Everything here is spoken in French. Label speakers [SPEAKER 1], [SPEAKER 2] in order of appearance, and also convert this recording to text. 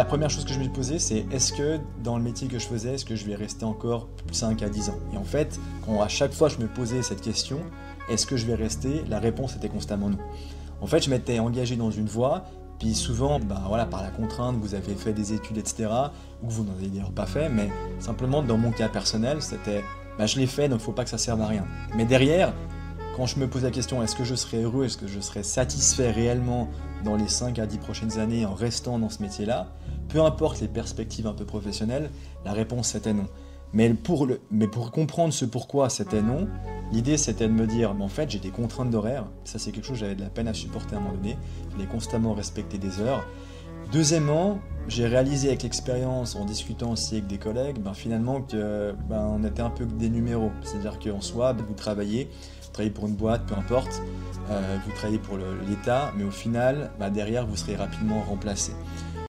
[SPEAKER 1] première chose que je me suis posée, c'est est-ce que dans le métier que je faisais, est-ce que je vais rester encore 5 à 10 ans? Et en fait, quand à chaque fois je me posais cette question, est-ce que je vais rester? La réponse était constamment non. En fait, je m'étais engagé dans une voie, puis souvent, voilà, par la contrainte, vous avez fait des études, etc., ou que vous n'en avez d'ailleurs pas fait, mais simplement dans mon cas personnel, c'était je l'ai fait, donc il ne faut pas que ça serve à rien. Mais derrière, quand je me pose la question, est-ce que je serai heureux, est-ce que je serai satisfait réellement dans les 5 à 10 prochaines années en restant dans ce métier-là, peu importe les perspectives un peu professionnelles, la réponse c'était non. Mais pour comprendre ce pourquoi c'était non, l'idée c'était de me dire, en fait j'ai des contraintes d'horaire, ça c'est quelque chose que j'avais de la peine à supporter à un moment donné, je voulais constamment respecter des heures. Deuxièmement, j'ai réalisé avec l'expérience, en discutant aussi avec des collègues, finalement que on était un peu des numéros, c'est-à-dire qu'en soi, vous travaillez pour une boîte, peu importe, vous travaillez pour l'État, mais au final, derrière, vous serez rapidement remplacé.